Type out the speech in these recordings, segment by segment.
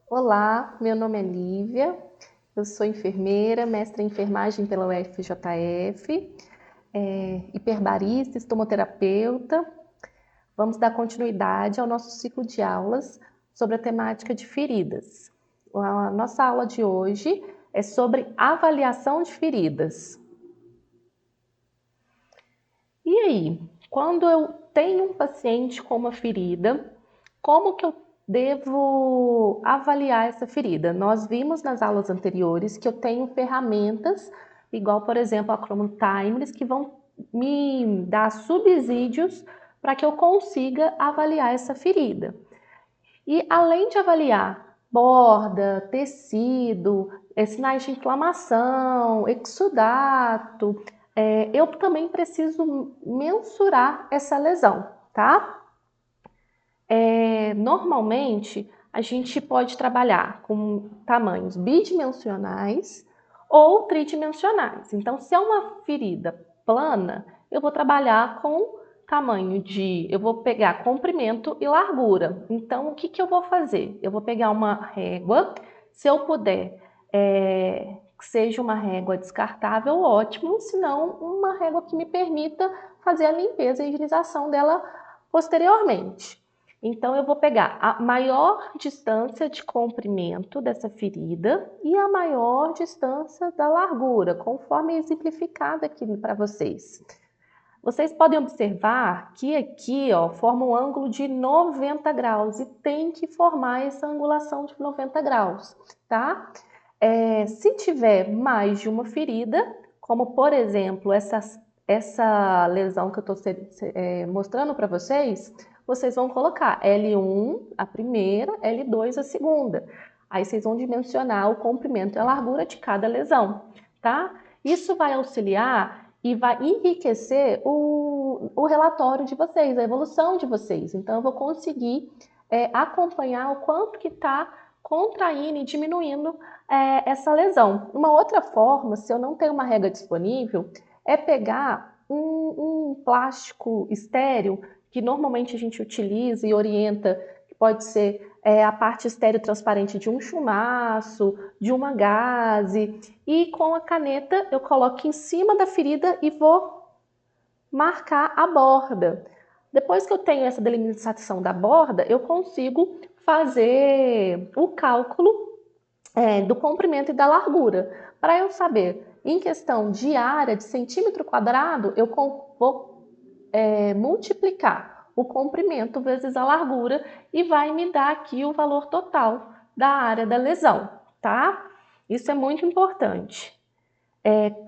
Olá, meu nome é Lívia, eu sou enfermeira, mestre em enfermagem pela UFJF, hiperbarista, estomoterapeuta. Vamos dar continuidade ao nosso ciclo de aulas sobre a temática de feridas. A nossa aula de hoje é sobre avaliação de feridas. E aí, quando eu tenho um paciente com uma ferida, como que eu devo avaliar essa ferida? Nós vimos nas aulas anteriores que eu tenho ferramentas, igual, por exemplo, a Chronotimers, que vão me dar subsídios para que eu consiga avaliar essa ferida. E além de avaliar borda, tecido, sinais de inflamação, exudato, eu também preciso mensurar essa lesão, tá? Normalmente, a gente pode trabalhar com tamanhos bidimensionais ou tridimensionais. Então, se é uma ferida plana, eu vou trabalhar com tamanho eu vou pegar comprimento e largura. Então, o que eu vou fazer? Eu vou pegar uma régua, se eu puder, que seja uma régua descartável, ótimo, se não, uma régua que me permita fazer a limpeza e higienização dela posteriormente. Então, eu vou pegar a maior distância de comprimento dessa ferida e a maior distância da largura, conforme exemplificado aqui para vocês. Vocês podem observar que aqui, ó, forma um ângulo de 90 graus e tem que formar essa angulação de 90 graus, tá? Se tiver mais de uma ferida, como por exemplo essa lesão que eu estou mostrando para vocês, vocês vão colocar L1 a primeira, L2 a segunda. Aí vocês vão dimensionar o comprimento e a largura de cada lesão, tá? Isso vai auxiliar e vai enriquecer o relatório de vocês, a evolução de vocês. Então, eu vou conseguir acompanhar o quanto que está contraindo e diminuindo essa lesão. Uma outra forma, se eu não tenho uma régua disponível, é pegar um plástico estéril, que normalmente a gente utiliza e orienta, que pode ser a parte estéreo transparente de um chumaço, de uma gaze, e com a caneta eu coloco em cima da ferida e vou marcar a borda. Depois que eu tenho essa delimitação da borda, eu consigo fazer o cálculo do comprimento e da largura. Para eu saber, em questão de área, de centímetro quadrado, eu vou multiplicar o comprimento vezes a largura e vai me dar aqui o valor total da área da lesão, tá? Isso é muito importante.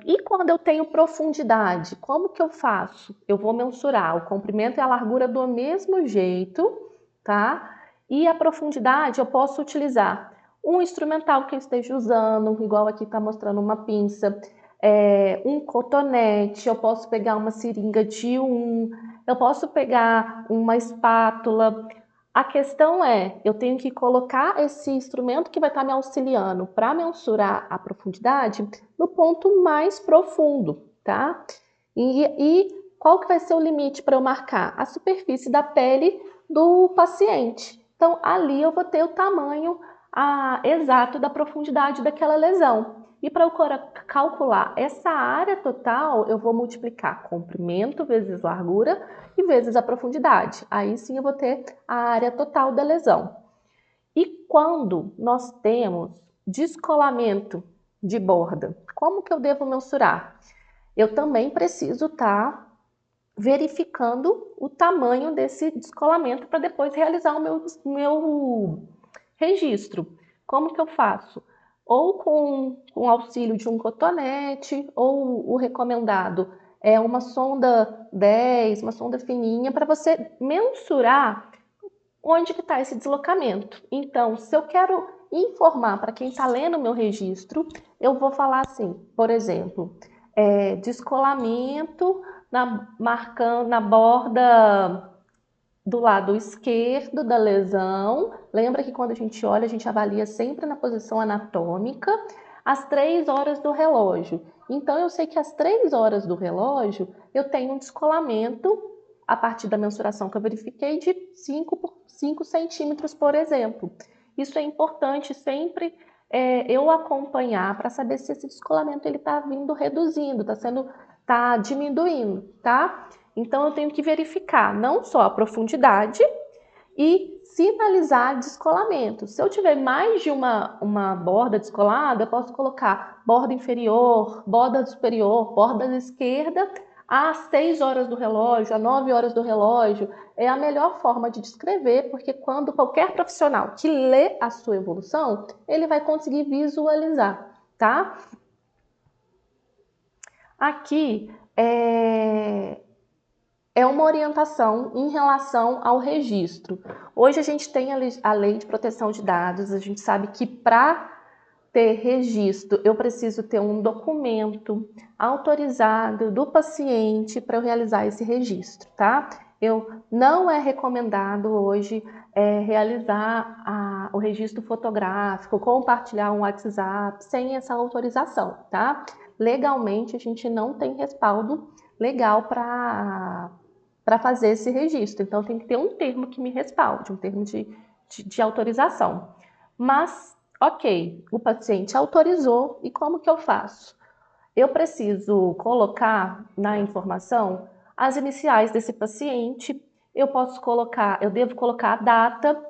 E quando eu tenho profundidade, como que eu faço? Eu vou mensurar o comprimento e a largura do mesmo jeito, tá? E a profundidade eu posso utilizar um instrumental que eu esteja usando, igual aqui está mostrando uma pinça, um cotonete, eu posso pegar uma seringa de eu posso pegar uma espátula. A questão eu tenho que colocar esse instrumento que vai estar me auxiliando para mensurar a profundidade no ponto mais profundo, tá? E qual que vai ser o limite para eu marcar? A superfície da pele do paciente. Então, ali eu vou ter o tamanho exato da profundidade daquela lesão. E para eu calcular essa área total, eu vou multiplicar comprimento vezes largura e vezes a profundidade. Aí sim eu vou ter a área total da lesão. E quando nós temos descolamento de borda, como que eu devo mensurar? Eu também preciso estar verificando o tamanho desse descolamento para depois realizar o meu registro. Como que eu faço? Ou com o auxílio de um cotonete, ou o recomendado é uma sonda 10, uma sonda fininha, para você mensurar onde que está esse deslocamento. Então, se eu quero informar para quem está lendo o meu registro, eu vou falar assim, por exemplo, descolamento marcando na borda do lado esquerdo da lesão. Lembra que quando a gente olha, a gente avalia sempre na posição anatômica, às 3 horas do relógio. Então, eu sei que às 3 horas do relógio, eu tenho um descolamento, a partir da mensuração que eu verifiquei, de 5 centímetros, por exemplo. Isso é importante sempre eu acompanhar para saber se esse descolamento ele está vindo reduzindo, tá diminuindo, tá? Então eu tenho que verificar não só a profundidade e sinalizar descolamento. Se eu tiver mais de uma borda descolada, eu posso colocar borda inferior, borda superior, borda esquerda, às 6 horas do relógio, às 9 horas do relógio. É a melhor forma de descrever, porque quando qualquer profissional que lê a sua evolução, ele vai conseguir visualizar, tá? Aqui é uma orientação em relação ao registro. Hoje a gente tem a lei de proteção de dados, a gente sabe que para ter registro eu preciso ter um documento autorizado do paciente para eu realizar esse registro, tá? Não é recomendado hoje realizar o registro fotográfico, compartilhar um WhatsApp sem essa autorização, tá? Legalmente a gente não tem respaldo legal para fazer esse registro. Então, tem que ter um termo que me respalde, um termo de autorização. Mas, ok, o paciente autorizou, e como que eu faço? Eu preciso colocar na informação as iniciais desse paciente, eu devo colocar a data,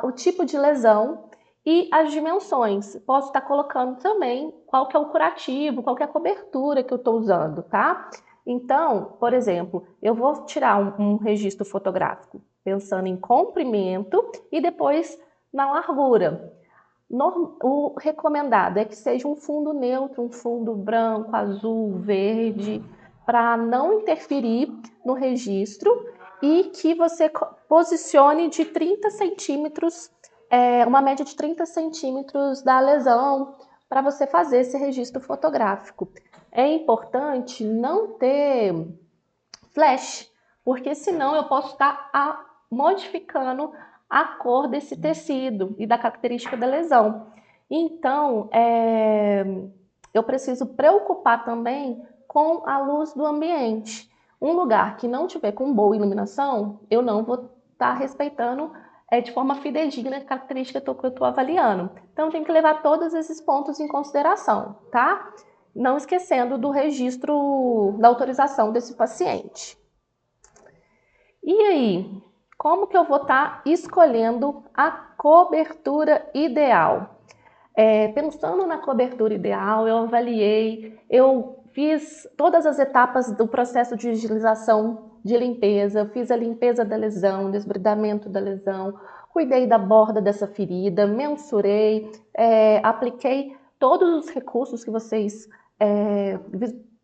o tipo de lesão e as dimensões. Posso estar colocando também qual que é o curativo, qual que é a cobertura que eu estou usando, tá? Então, por exemplo, eu vou tirar um registro fotográfico pensando em comprimento e depois na largura. O recomendado é que seja um fundo neutro, um fundo branco, azul, verde, para não interferir no registro e que você posicione de 30 centímetros, uma média de 30 centímetros da lesão para você fazer esse registro fotográfico. É importante não ter flash, porque senão eu posso estar modificando a cor desse tecido e da característica da lesão. Então, eu preciso preocupar também com a luz do ambiente. Um lugar que não tiver com boa iluminação, eu não vou estar respeitando de forma fidedigna a característica que eu estou avaliando. Então, tem que levar todos esses pontos em consideração, tá? Não esquecendo do registro da autorização desse paciente. E aí, como que eu vou estar escolhendo a cobertura ideal? Pensando na cobertura ideal, eu avaliei, eu fiz todas as etapas do processo de higienização de limpeza, fiz a limpeza da lesão, desbridamento da lesão, cuidei da borda dessa ferida, mensurei, apliquei todos os recursos que vocês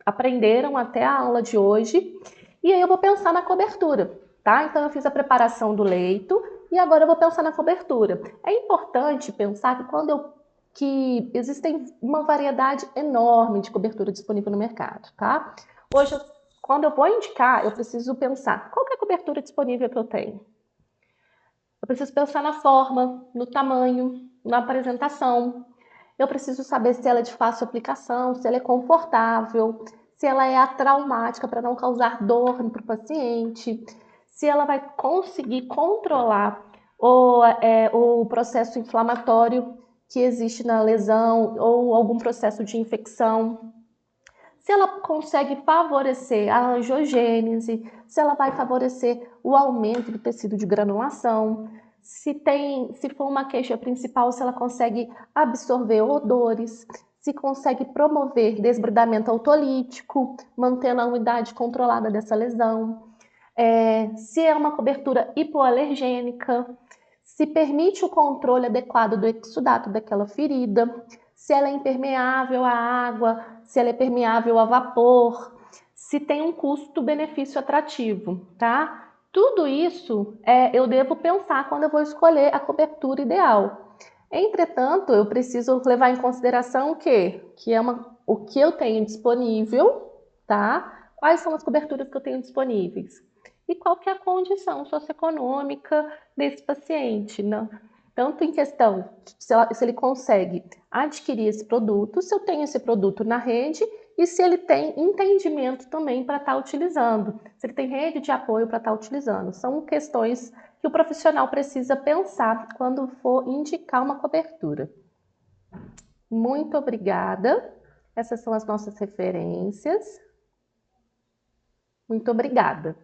aprenderam até a aula de hoje, e aí eu vou pensar na cobertura, tá? Então eu fiz a preparação do leito e agora eu vou pensar na cobertura. É importante pensar que existem uma variedade enorme de cobertura disponível no mercado, tá? Hoje, quando eu vou indicar, eu preciso pensar qual que é a cobertura disponível que eu tenho. Eu preciso pensar na forma, no tamanho, na apresentação. Eu preciso saber se ela é de fácil aplicação, se ela é confortável, se ela é atraumática para não causar dor para o paciente, se ela vai conseguir controlar o processo inflamatório que existe na lesão ou algum processo de infecção, se ela consegue favorecer a angiogênese, se ela vai favorecer o aumento do tecido de granulação, se for uma queixa principal, se ela consegue absorver odores, se consegue promover desbridamento autolítico, mantendo a umidade controlada dessa lesão, se é uma cobertura hipoalergênica, se permite o controle adequado do exudato daquela ferida, se ela é impermeável à água, se ela é permeável a vapor, se tem um custo-benefício atrativo, tá? Tudo isso eu devo pensar quando eu vou escolher a cobertura ideal. Entretanto, eu preciso levar em consideração o que eu tenho disponível, tá? Quais são as coberturas que eu tenho disponíveis? E qual que é a condição socioeconômica desse paciente, né? Tanto em questão se ele consegue adquirir esse produto, se eu tenho esse produto na rede e se ele tem entendimento também para estar utilizando, se ele tem rede de apoio para estar utilizando. São questões que o profissional precisa pensar quando for indicar uma cobertura. Muito obrigada. Essas são as nossas referências. Muito obrigada.